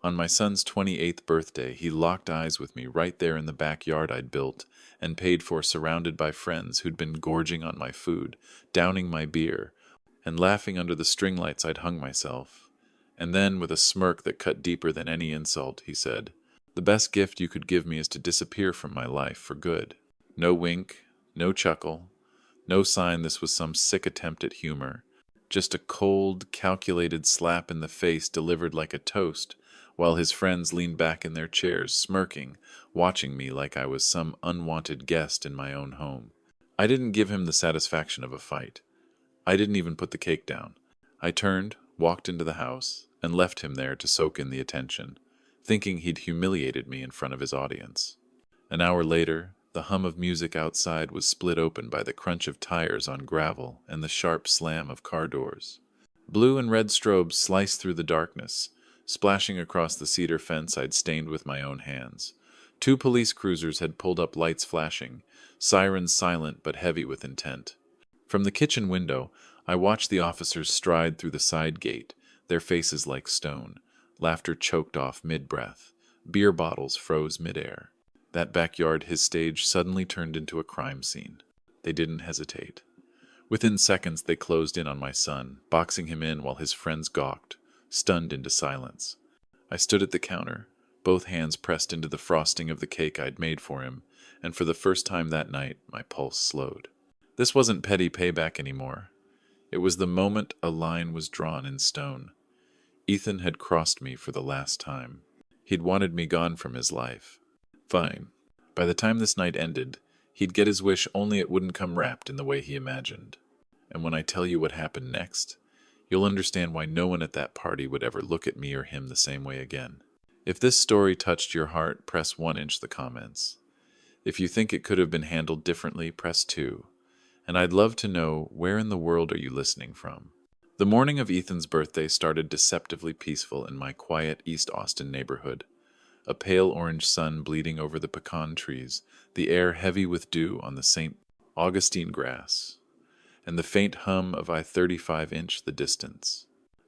On my son's 28th birthday, he locked eyes with me right there in the backyard I'd built and paid for, surrounded by friends who'd been gorging on my food, downing my beer, and laughing under the string lights I'd hung myself. And then, with a smirk that cut deeper than any insult, he said, "The best gift you could give me is to disappear from my life for good." No wink, no chuckle, no sign this was some sick attempt at humor. Just a cold, calculated slap in the face delivered like a toast, while his friends leaned back in their chairs, smirking, watching me like I was some unwanted guest in my own home. I didn't give him the satisfaction of a fight. I didn't even put the cake down. I turned, walked into the house, and left him there to soak in the attention, thinking he'd humiliated me in front of his audience. An hour later, the hum of music outside was split open by the crunch of tires on gravel and the sharp slam of car doors. Blue and red strobes sliced through the darkness, splashing across the cedar fence I'd stained with my own hands. Two police cruisers had pulled up, lights flashing, sirens silent but heavy with intent. From the kitchen window, I watched the officers stride through the side gate, their faces like stone, laughter choked off mid-breath, beer bottles froze mid-air. That backyard, his stage, suddenly turned into a crime scene. They didn't hesitate. Within seconds, they closed in on my son, boxing him in while his friends gawked, stunned into silence. I stood at the counter, both hands pressed into the frosting of the cake I'd made for him, and for the first time that night, my pulse slowed. This wasn't petty payback anymore. It was the moment a line was drawn in stone. Ethan had crossed me for the last time. He'd wanted me gone from his life. Fine. By the time this night ended, he'd get his wish, only it wouldn't come wrapped in the way he imagined. And when I tell you what happened next, you'll understand why no one at that party would ever look at me or him the same way again. If this story touched your heart, press 1 the comments. If you think it could have been handled differently, press 2. And I'd love to know, where in the world are you listening from? The morning of Ethan's birthday started deceptively peaceful in my quiet East Austin neighborhood. A pale orange sun bleeding over the pecan trees, the air heavy with dew on the St. Augustine grass, and the faint hum of I-35 the distance.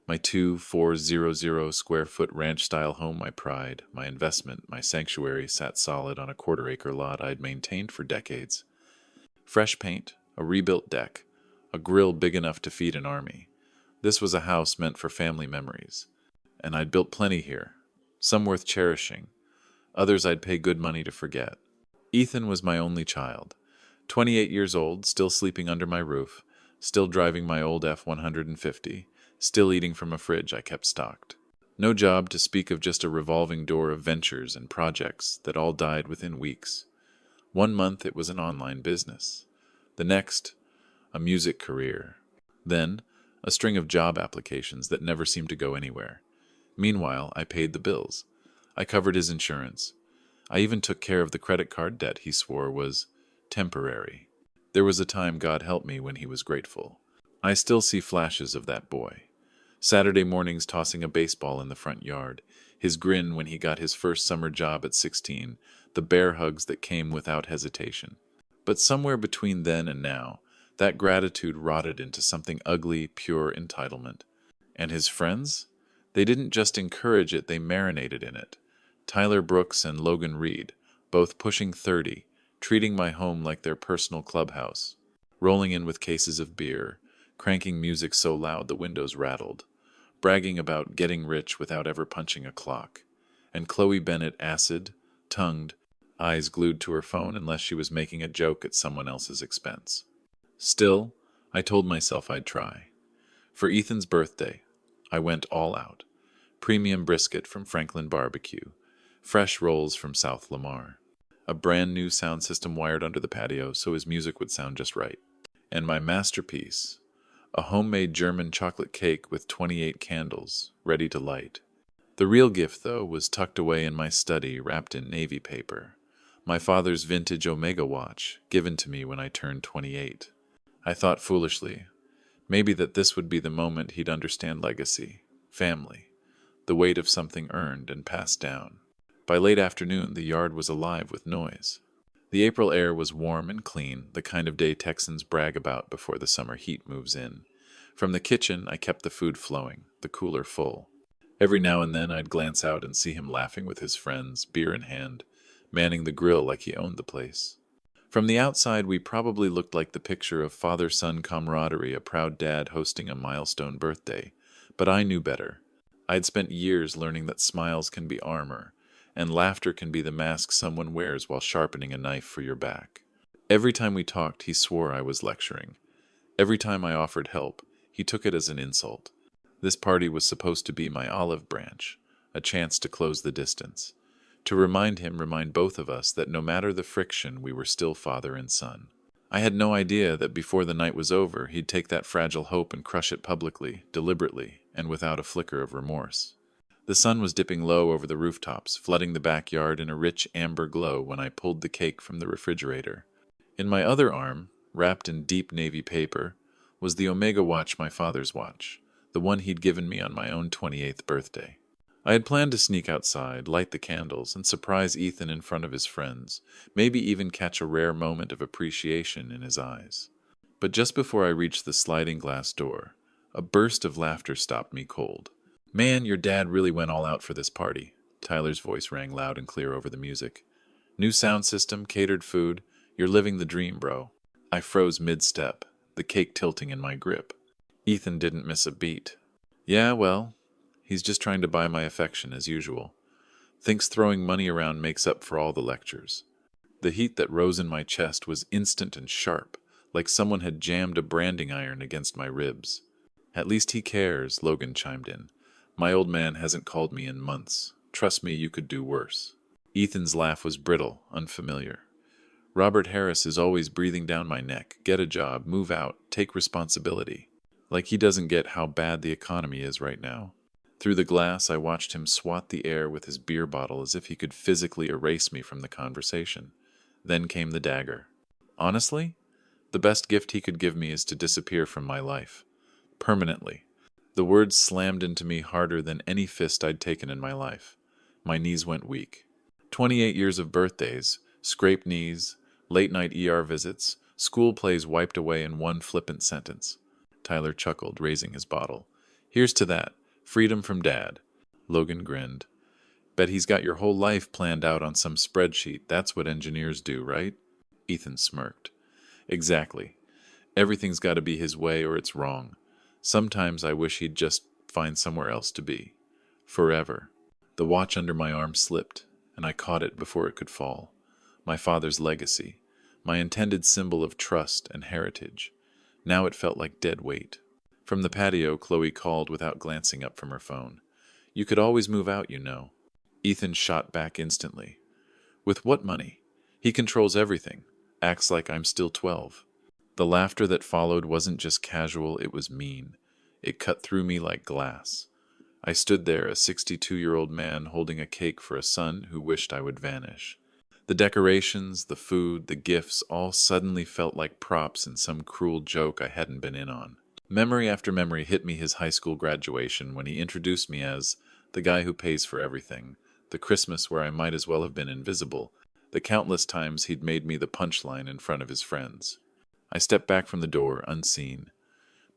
My 2,400 square foot ranch-style home, my pride, my investment, my sanctuary, sat solid on a quarter-acre lot I'd maintained for decades. Fresh paint, a rebuilt deck, a grill big enough to feed an army. This was a house meant for family memories, and I'd built plenty here. Some worth cherishing, others I'd pay good money to forget. Ethan was my only child, 28 years old, still sleeping under my roof, still driving my old F-150, still eating from a fridge I kept stocked. No job to speak of, just a revolving door of ventures and projects that all died within weeks. 1 month it was an online business. The next, a music career. Then, a string of job applications that never seemed to go anywhere. Meanwhile, I paid the bills. I covered his insurance. I even took care of the credit card debt he swore was temporary. There was a time, God help me, when he was grateful. I still see flashes of that boy. Saturday mornings tossing a baseball in the front yard, his grin when he got his first summer job at 16, the bear hugs that came without hesitation. But somewhere between then and now, that gratitude rotted into something ugly, pure entitlement. And his friends? They didn't just encourage it, they marinated in it. Tyler Brooks and Logan Reed, both pushing 30, treating my home like their personal clubhouse, rolling in with cases of beer, cranking music so loud the windows rattled, bragging about getting rich without ever punching a clock. And Chloe Bennett, acid, tongued, eyes glued to her phone unless she was making a joke at someone else's expense. Still, I told myself I'd try. For Ethan's birthday, I went all out. Premium brisket from Franklin Barbecue, fresh rolls from South Lamar, a brand new sound system wired under the patio so his music would sound just right, and my masterpiece, a homemade German chocolate cake with 28 candles, ready to light. The real gift, though, was tucked away in my study, wrapped in navy paper, my father's vintage Omega watch, given to me when I turned 28. I thought foolishly, maybe that this would be the moment he'd understand legacy, family, the weight of something earned and passed down. By late afternoon, the yard was alive with noise. The April air was warm and clean, the kind of day Texans brag about before the summer heat moves in. From the kitchen, I kept the food flowing, the cooler full. Every now and then I'd glance out and see him laughing with his friends, beer in hand, manning the grill like he owned the place. From the outside, we probably looked like the picture of father-son camaraderie, a proud dad hosting a milestone birthday. But I knew better. I'd spent years learning that smiles can be armor, and laughter can be the mask someone wears while sharpening a knife for your back. Every time we talked, he swore I was lecturing. Every time I offered help, he took it as an insult. This party was supposed to be my olive branch, a chance to close the distance. To remind both of us that no matter the friction, we were still father and son. I had no idea that before the night was over, he'd take that fragile hope and crush it publicly, deliberately, and without a flicker of remorse. The sun was dipping low over the rooftops, flooding the backyard in a rich amber glow when I pulled the cake from the refrigerator. In my other arm, wrapped in deep navy paper, was the Omega watch, my father's watch, the one he'd given me on my own 28th birthday. I had planned to sneak outside, light the candles, and surprise Ethan in front of his friends, maybe even catch a rare moment of appreciation in his eyes. But just before I reached the sliding glass door, a burst of laughter stopped me cold. "Man, your dad really went all out for this party." Tyler's voice rang loud and clear over the music. "New sound system, catered food. You're living the dream, bro." I froze mid-step, the cake tilting in my grip. Ethan didn't miss a beat. "Yeah, well, he's just trying to buy my affection as usual. Thinks throwing money around makes up for all the lectures." The heat that rose in my chest was instant and sharp, like someone had jammed a branding iron against my ribs. "At least he cares," Logan chimed in. "My old man hasn't called me in months. Trust me, you could do worse." Ethan's laugh was brittle, unfamiliar. "Robert Harris is always breathing down my neck. Get a job, move out, take responsibility." Like he doesn't get how bad the economy is right now. Through the glass, I watched him swat the air with his beer bottle as if he could physically erase me from the conversation. Then came the dagger. "Honestly, the best gift he could give me is to disappear from my life. Permanently." The words slammed into me harder than any fist I'd taken in my life. My knees went weak. 28 years of birthdays, scraped knees, late-night ER visits, school plays wiped away in one flippant sentence. Tyler chuckled, raising his bottle. "Here's to that. Freedom from Dad." Logan grinned. "Bet he's got your whole life planned out on some spreadsheet. That's what engineers do, right?" Ethan smirked. "Exactly. Everything's got to be his way or it's wrong. Sometimes I wish he'd just find somewhere else to be. Forever." The watch under my arm slipped, and I caught it before it could fall. My father's legacy, my intended symbol of trust and heritage. Now it felt like dead weight. From the patio, Chloe called without glancing up from her phone. "You could always move out, you know." Ethan shot back instantly. "With what money? He controls everything. Acts like I'm still 12. The laughter that followed wasn't just casual, it was mean. It cut through me like glass. I stood there, a 62-year-old man holding a cake for a son who wished I would vanish. The decorations, the food, the gifts all suddenly felt like props in some cruel joke I hadn't been in on. Memory after memory hit me his high school graduation when he introduced me as the guy who pays for everything, the Christmas where I might as well have been invisible, the countless times he'd made me the punchline in front of his friends. I stepped back from the door, unseen.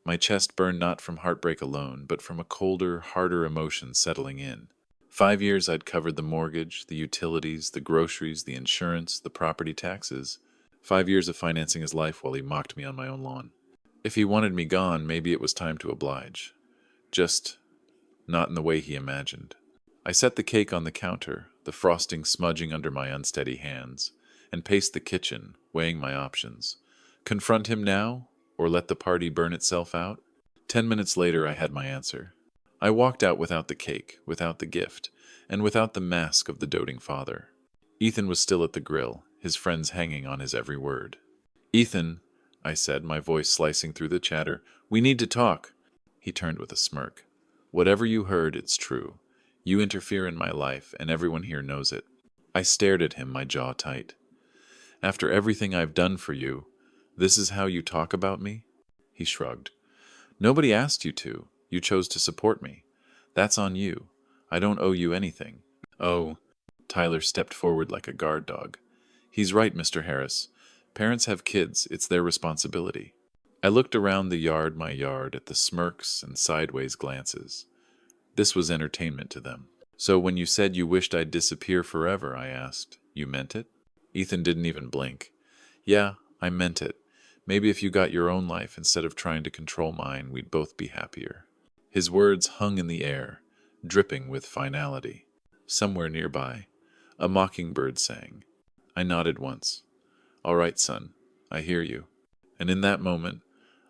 My chest burned not from heartbreak alone, but from a colder, harder emotion settling in. 5 years I'd covered the mortgage, the utilities, the groceries, the insurance, the property taxes. 5 years of financing his life while he mocked me on my own lawn. If he wanted me gone, maybe it was time to oblige. Just not in the way he imagined. I set the cake on the counter, the frosting smudging under my unsteady hands, and paced the kitchen, weighing my options. Confront him now, or let the party burn itself out? 10 minutes later, I had my answer. I walked out without the cake, without the gift, and without the mask of the doting father. Ethan was still at the grill, his friends hanging on his every word. "Ethan," I said, my voice slicing through the chatter, "we need to talk." He turned with a smirk. "Whatever you heard, it's true. You interfere in my life, and everyone here knows it." I stared at him, my jaw tight. "After everything I've done for you, this is how you talk about me?" He shrugged. "Nobody asked you to. You chose to support me. That's on you. I don't owe you anything." "Oh," Tyler stepped forward like a guard dog. "He's right, Mr. Harris. Parents have kids. It's their responsibility." I looked around the yard, my yard, at the smirks and sideways glances. This was entertainment to them. "So when you said you wished I'd disappear forever," I asked, "you meant it?" Ethan didn't even blink. "Yeah, I meant it. Maybe if you got your own life instead of trying to control mine, we'd both be happier." His words hung in the air, dripping with finality. Somewhere nearby, a mockingbird sang. I nodded once. "All right, son, I hear you." And in that moment,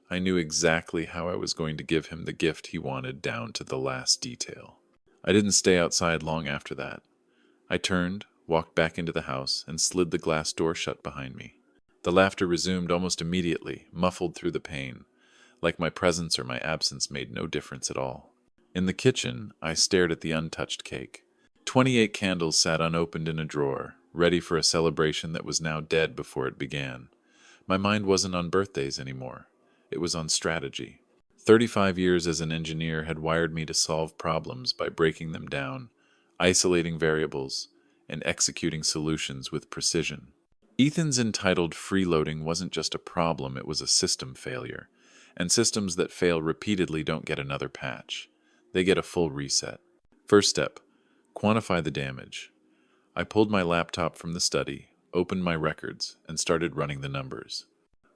I knew exactly how I was going to give him the gift he wanted down to the last detail. I didn't stay outside long after that. I turned, walked back into the house, and slid the glass door shut behind me. The laughter resumed almost immediately, muffled through the pain, like my presence or my absence made no difference at all. In the kitchen, I stared at the untouched cake. 28 candles sat unopened in a drawer, ready for a celebration that was now dead before it began. My mind wasn't on birthdays anymore. It was on strategy. 35 years as an engineer had wired me to solve problems by breaking them down, isolating variables, and executing solutions with precision. Ethan's entitled freeloading wasn't just a problem, it was a system failure. And systems that fail repeatedly don't get another patch. They get a full reset. First step, quantify the damage. I pulled my laptop from the study, opened my records, and started running the numbers.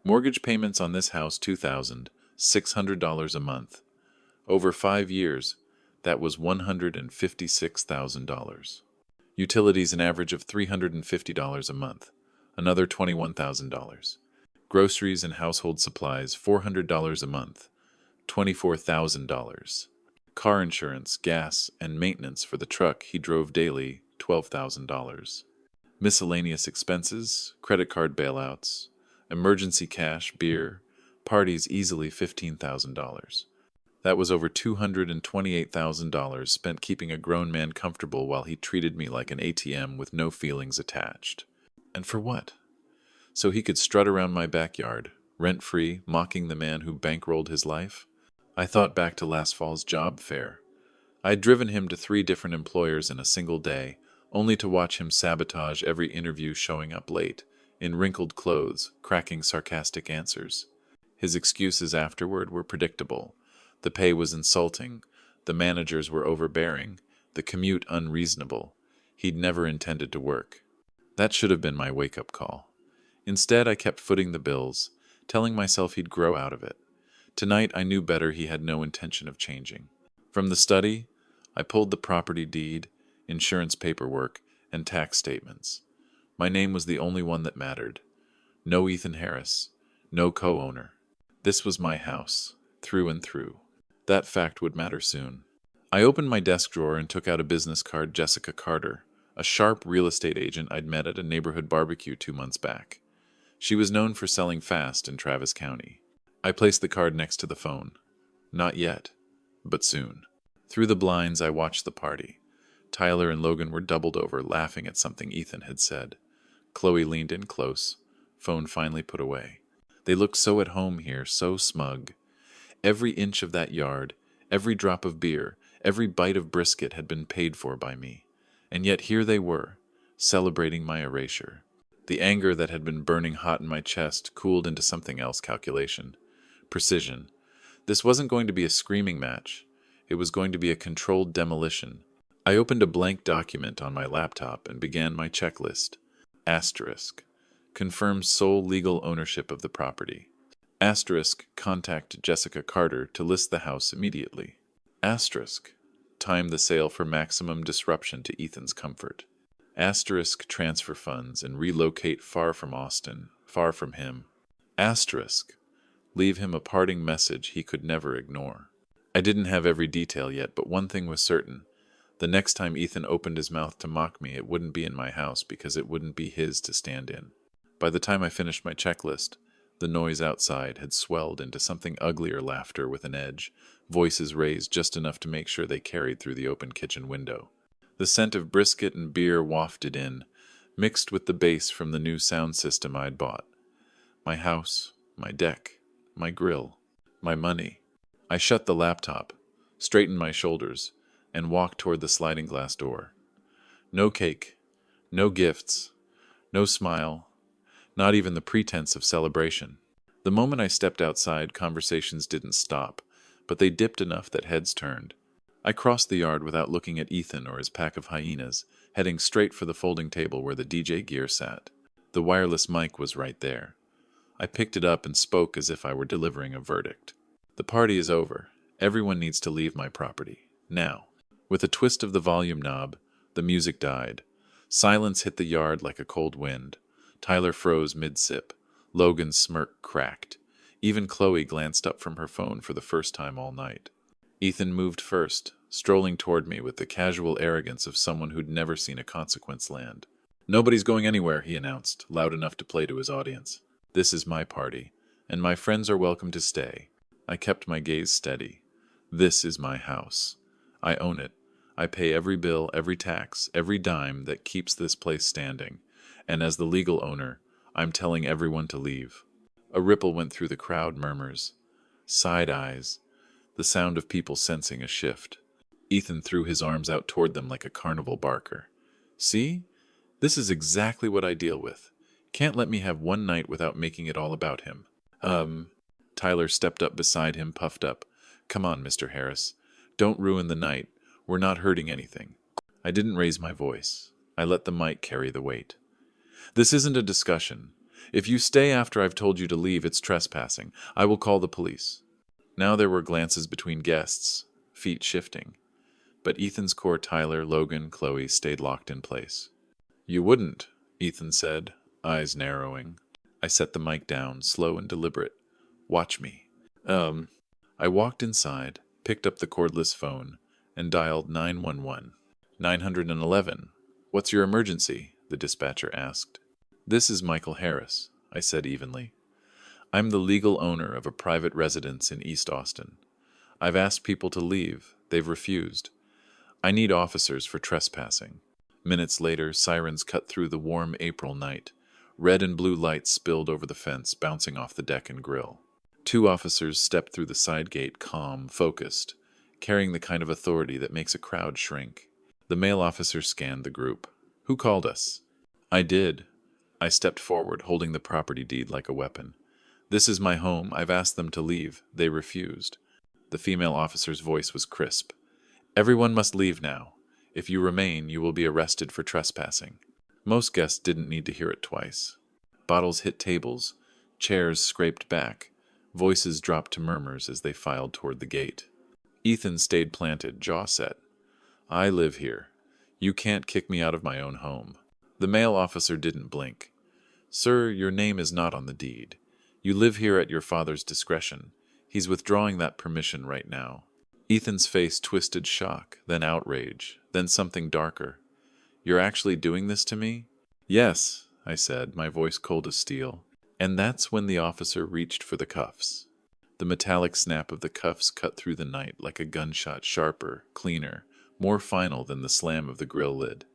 Mortgage payments on this house, $2,600 a month. Over 5 years, that was $156,000. Utilities an average of $350 a month, another $21,000. Groceries and household supplies, $400 a month, $24,000. Car insurance, gas, and maintenance for the truck he drove daily, $12,000. Miscellaneous expenses, credit card bailouts, emergency cash, beer, parties, easily $15,000. That was over $228,000 spent keeping a grown man comfortable while he treated me like an ATM with no feelings attached. And for what? So he could strut around my backyard, rent-free, mocking the man who bankrolled his life? I thought back to last fall's job fair. I'd driven him to 3 different employers in a single day, only to watch him sabotage every interview, showing up late, in wrinkled clothes, cracking sarcastic answers. His excuses afterward were predictable. The pay was insulting, the managers were overbearing, the commute unreasonable. He'd never intended to work. That should have been my wake-up call. Instead, I kept footing the bills, telling myself he'd grow out of it. Tonight, I knew better. He had no intention of changing. From the study, I pulled the property deed, insurance paperwork, and tax statements. My name was the only one that mattered. No Ethan Harris, no co-owner. This was my house, through and through. That fact would matter soon. I opened my desk drawer and took out a business card. Jessica Carter, a sharp real estate agent I'd met at a neighborhood barbecue 2 months back. She was known for selling fast in Travis County. I placed the card next to the phone. Not yet, but soon. Through the blinds, I watched the party. Tyler and Logan were doubled over, laughing at something Ethan had said. Chloe leaned in close, phone finally put away. They looked so at home here, so smug. Every inch of that yard, every drop of beer, every bite of brisket had been paid for by me. And yet here they were, celebrating my erasure. The anger that had been burning hot in my chest cooled into something else: calculation. Precision. This wasn't going to be a screaming match. It was going to be a controlled demolition. I opened a blank document on my laptop and began my checklist. Asterisk. Confirm sole legal ownership of the property. Asterisk. Contact Jessica Carter to list the house immediately. Asterisk. Time the sale for maximum disruption to Ethan's comfort. Asterisk. Transfer funds and relocate far from Austin, far from him. Asterisk. Leave him a parting message he could never ignore. I didn't have every detail yet, but one thing was certain. The next time Ethan opened his mouth to mock me, it wouldn't be in my house, because it wouldn't be his to stand in. By the time I finished my checklist, the noise outside had swelled into something uglier: laughter with an edge, voices raised just enough to make sure they carried through the open kitchen window. The scent of brisket and beer wafted in, mixed with the bass from the new sound system I'd bought. My house, my deck, my grill, my money. I shut the laptop, straightened my shoulders, and walked toward the sliding glass door. No cake, no gifts, no smile, not even the pretense of celebration. The moment I stepped outside, conversations didn't stop, but they dipped enough that heads turned. I crossed the yard without looking at Ethan or his pack of hyenas, heading straight for the folding table where the DJ gear sat. The wireless mic was right there. I picked it up and spoke as if I were delivering a verdict. The party is over. Everyone needs to leave my property. Now. With a twist of the volume knob, the music died. Silence hit the yard like a cold wind. Tyler froze mid-sip. Logan's smirk cracked. Even Chloe glanced up from her phone for the first time all night. Ethan moved first, strolling toward me with the casual arrogance of someone who'd never seen a consequence land. "Nobody's going anywhere," he announced, loud enough to play to his audience. "This is my party, and my friends are welcome to stay." I kept my gaze steady. This is my house. I own it. I pay every bill, every tax, every dime that keeps this place standing. And as the legal owner, I'm telling everyone to leave. A ripple went through the crowd, murmurs. Side eyes. The sound of people sensing a shift. Ethan threw his arms out toward them like a carnival barker. "See? This is exactly what I deal with. Can't let me have one night without making it all about him." Tyler stepped up beside him, puffed up. "Come on, Mr. Harris. Don't ruin the night. We're not hurting anything." I didn't raise my voice. I let the mic carry the weight. "This isn't a discussion. If you stay after I've told you to leave, it's trespassing. I will call the police." Now there were glances between guests, feet shifting. But Ethan's core, Tyler, Logan, Chloe, stayed locked in place. "You wouldn't," Ethan said, eyes narrowing. I set the mic down, slow and deliberate. "Watch me." I walked inside, picked up the cordless phone, and dialed 911. 911. "What's your emergency?" the dispatcher asked. "This is Michael Harris," I said evenly. "I'm the legal owner of a private residence in East Austin. I've asked people to leave. They've refused. I need officers for trespassing." Minutes later, sirens cut through the warm April night. Red and blue lights spilled over the fence, bouncing off the deck and grill. 2 officers stepped through the side gate, calm, focused, carrying the kind of authority that makes a crowd shrink. The male officer scanned the group. "Who called us?" "I did." I stepped forward, holding the property deed like a weapon. "This is my home. I've asked them to leave. They refused." The female officer's voice was crisp. "Everyone must leave now. If you remain, you will be arrested for trespassing." Most guests didn't need to hear it twice. Bottles hit tables. Chairs scraped back. Voices dropped to murmurs as they filed toward the gate. Ethan stayed planted, jaw set. "I live here. You can't kick me out of my own home." The male officer didn't blink. "Sir, your name is not on the deed. You live here at your father's discretion. He's withdrawing that permission right now." Ethan's face twisted shock, then outrage, then something darker. "You're actually doing this to me?" "Yes," I said, my voice cold as steel. And that's when the officer reached for the cuffs. The metallic snap of the cuffs cut through the night like a gunshot, sharper, cleaner, more final than the slam of the grill lid.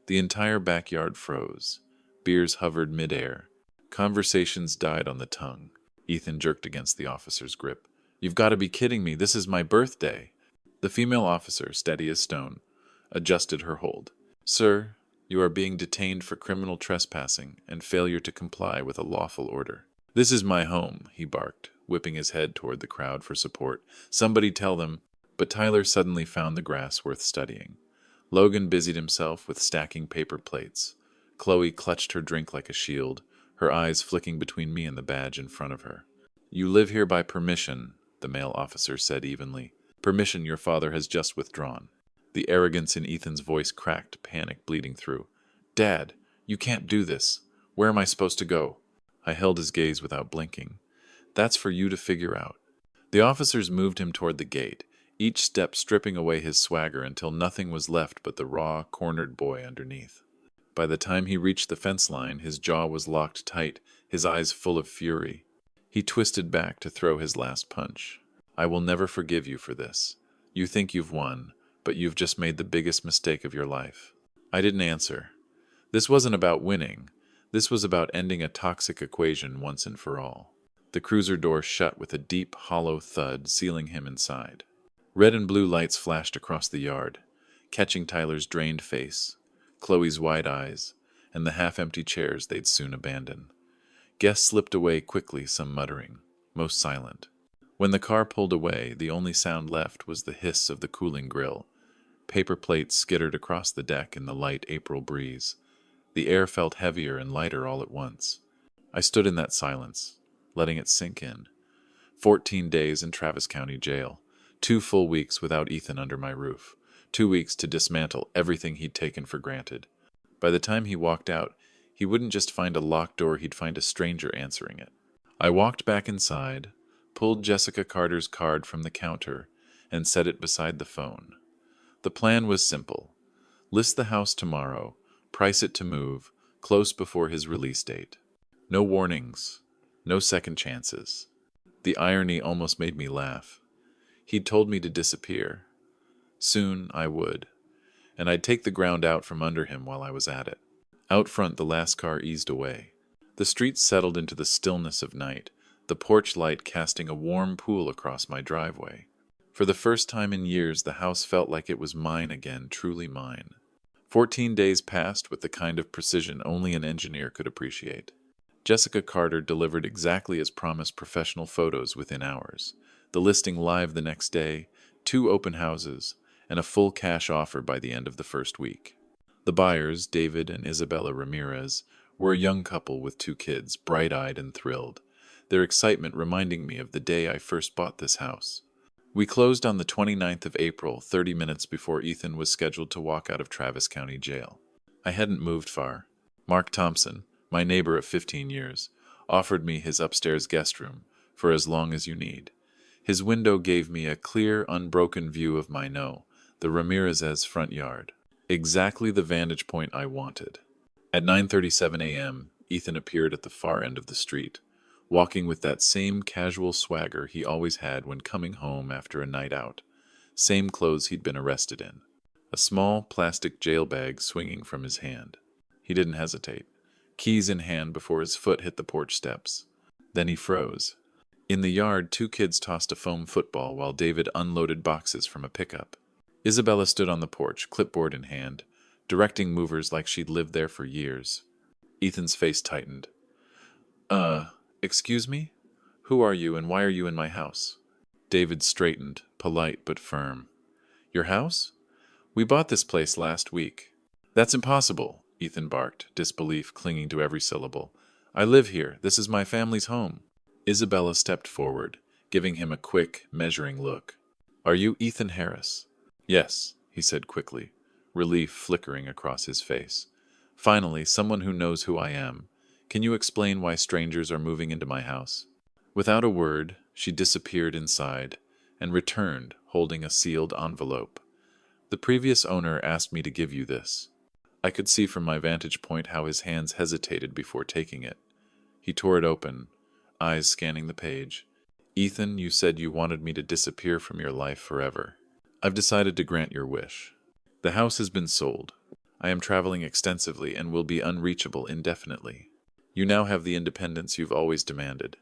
The entire backyard froze. Beers hovered midair. Conversations died on the tongue. Ethan jerked against the officer's grip. "You've got to be kidding me. This is my birthday." The female officer, steady as stone, adjusted her hold. "Sir, you are being detained for criminal trespassing and failure to comply with a lawful order." "This is my home," he barked, whipping his head toward the crowd for support. "Somebody tell them." But Tyler suddenly found the grass worth studying. Logan busied himself with stacking paper plates. Chloe clutched her drink like a shield, her eyes flicking between me and the badge in front of her. "You live here by permission," the male officer said evenly. "Permission your father has just withdrawn." The arrogance in Ethan's voice cracked, panic bleeding through. "Dad, you can't do this. Where am I supposed to go?" I held his gaze without blinking. "That's for you to figure out." The officers moved him toward the gate, each step stripping away his swagger until nothing was left but the raw, cornered boy underneath. By the time he reached the fence line, his jaw was locked tight, his eyes full of fury. He twisted back to throw his last punch. "I will never forgive you for this. You think you've won, but you've just made the biggest mistake of your life." I didn't answer. This wasn't about winning. This was about ending a toxic equation once and for all. The cruiser door shut with a deep, hollow thud, sealing him inside. Red and blue lights flashed across the yard, catching Tyler's drained face, Chloe's wide eyes, and the half-empty chairs they'd soon abandon. Guests slipped away quickly, some muttering, most silent. When the car pulled away, the only sound left was the hiss of the cooling grill. Paper plates skittered across the deck in the light April breeze. The air felt heavier and lighter all at once. I stood in that silence, letting it sink in. 14 days in Travis County Jail. 2 full weeks without Ethan under my roof. 2 weeks to dismantle everything he'd taken for granted. By the time he walked out, he wouldn't just find a locked door, he'd find a stranger answering it. I walked back inside, pulled Jessica Carter's card from the counter, and set it beside the phone. The plan was simple. List the house tomorrow, price it to move, close before his release date. No warnings, no second chances. The irony almost made me laugh. He'd told me to disappear. Soon I would, and I'd take the ground out from under him while I was at it. Out front, the last car eased away. The streets settled into the stillness of night, the porch light casting a warm pool across my driveway. For the first time in years, the house felt like it was mine again, truly mine. 14 days passed with the kind of precision only an engineer could appreciate. Jessica Carter delivered exactly as promised, professional photos within hours, the listing live the next day, 2 open houses, and a full cash offer by the end of the first week. The buyers, David and Isabella Ramirez, were a young couple with 2 kids, bright-eyed and thrilled, their excitement reminding me of the day I first bought this house. We closed on the 29th of April, 30 minutes before Ethan was scheduled to walk out of Travis County Jail. I hadn't moved far. Mark Thompson, my neighbor of 15 years, offered me his upstairs guest room for as long as you need. His window gave me a clear, unbroken view of the Ramirez's front yard. Exactly the vantage point I wanted. At 9:37 a.m., Ethan appeared at the far end of the street, walking with that same casual swagger he always had when coming home after a night out. Same clothes he'd been arrested in. A small plastic jail bag swinging from his hand. He didn't hesitate. Keys in hand before his foot hit the porch steps. Then he froze. In the yard, 2 kids tossed a foam football while David unloaded boxes from a pickup. Isabella stood on the porch, clipboard in hand, directing movers like she'd lived there for years. Ethan's face tightened. Excuse me? Who are you and why are you in my house? David straightened, polite but firm. Your house? We bought this place last week. That's impossible, Ethan barked, disbelief clinging to every syllable. I live here. This is my family's home. Isabella stepped forward, giving him a quick, measuring look. Are you Ethan Harris? Yes, he said quickly, relief flickering across his face. Finally, someone who knows who I am. Can you explain why strangers are moving into my house? Without a word, she disappeared inside and returned, holding a sealed envelope. The previous owner asked me to give you this. I could see from my vantage point how his hands hesitated before taking it. He tore it open, eyes scanning the page. Ethan, you said you wanted me to disappear from your life forever. I've decided to grant your wish. The house has been sold. I am traveling extensively and will be unreachable indefinitely. You now have the independence you've always demanded.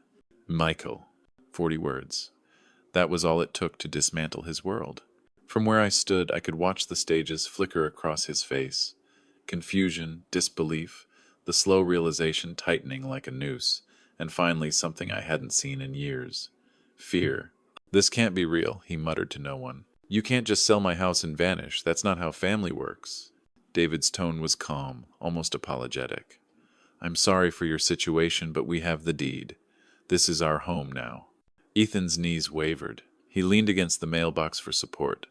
Michael. 40 words. That was all it took to dismantle his world. From where I stood, I could watch the stages flicker across his face. Confusion, disbelief, the slow realization tightening like a noose, and finally something I hadn't seen in years. Fear. This can't be real, he muttered to no one. You can't just sell my house and vanish. That's not how family works. David's tone was calm, almost apologetic. I'm sorry for your situation, but we have the deed. This is our home now. Ethan's knees wavered. He leaned against the mailbox for support,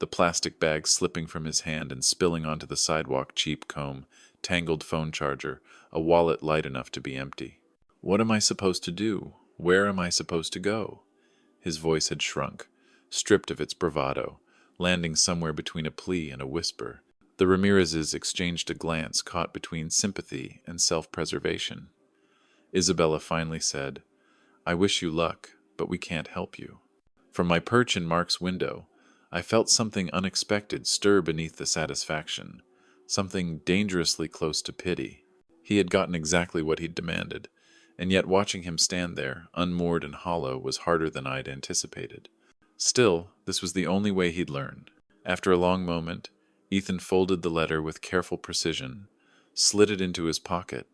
the plastic bag slipping from his hand and spilling onto the sidewalk. Cheap comb, tangled phone charger, a wallet light enough to be empty. What am I supposed to do? Where am I supposed to go? His voice had shrunk, stripped of its bravado, landing somewhere between a plea and a whisper. The Ramirezes exchanged a glance caught between sympathy and self-preservation. Isabella finally said, I wish you luck, but we can't help you. From my perch in Mark's window, I felt something unexpected stir beneath the satisfaction, something dangerously close to pity. He had gotten exactly what he'd demanded, and yet watching him stand there, unmoored and hollow, was harder than I'd anticipated. Still, this was the only way he'd learn. After a long moment, Ethan folded the letter with careful precision, slid it into his pocket,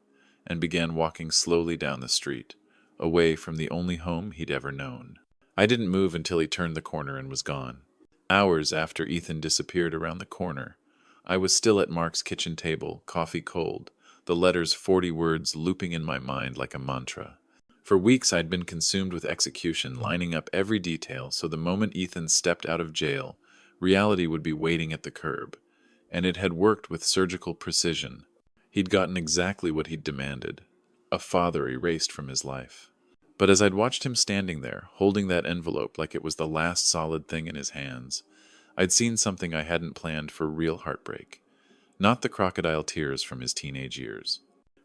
and began walking slowly down the street, away from the only home he'd ever known. I didn't move until he turned the corner and was gone. Hours after Ethan disappeared around the corner, I was still at Mark's kitchen table, coffee cold, the letters 40 words looping in my mind like a mantra. For weeks I'd been consumed with execution, lining up every detail so the moment Ethan stepped out of jail, reality would be waiting at the curb. And it had worked with surgical precision. He'd gotten exactly what he'd demanded, a father erased from his life. But as I'd watched him standing there, holding that envelope like it was the last solid thing in his hands, I'd seen something I hadn't planned for real heartbreak. Not the crocodile tears from his teenage years.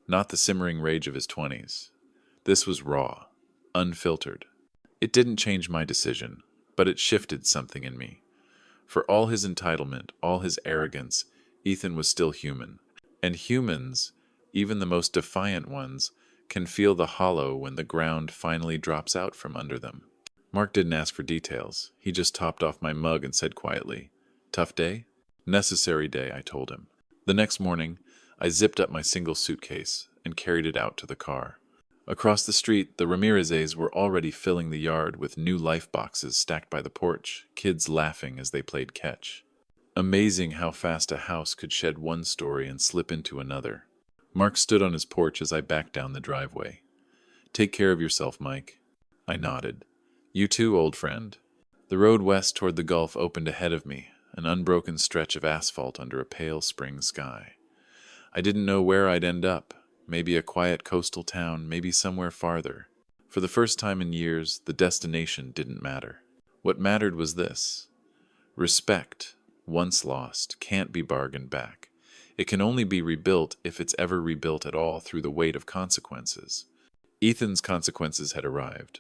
Not the simmering rage of his 20s. This was raw, unfiltered. It didn't change my decision, but it shifted something in me. For all his entitlement, all his arrogance, Ethan was still human. And humans, even the most defiant ones, can feel the hollow when the ground finally drops out from under them. Mark didn't ask for details. He just topped off my mug and said quietly, "Tough day?" "Necessary day," I told him. The next morning, I zipped up my single suitcase and carried it out to the car. Across the street, the Ramirezes were already filling the yard with new life boxes stacked by the porch, kids laughing as they played catch. Amazing how fast a house could shed one story and slip into another. Mark stood on his porch as I backed down the driveway. "Take care of yourself, Mike." I nodded. "You too, old friend." The road west toward the Gulf opened ahead of me, an unbroken stretch of asphalt under a pale spring sky. I didn't know where I'd end up. Maybe a quiet coastal town, maybe somewhere farther. For the first time in years, the destination didn't matter. What mattered was this. Respect, once lost, can't be bargained back. It can only be rebuilt if it's ever rebuilt at all through the weight of consequences. Ethan's consequences had arrived.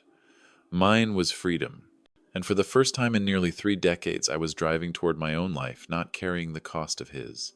Mine was freedom. And for the first time in nearly 3 decades, I was driving toward my own life, not carrying the cost of his.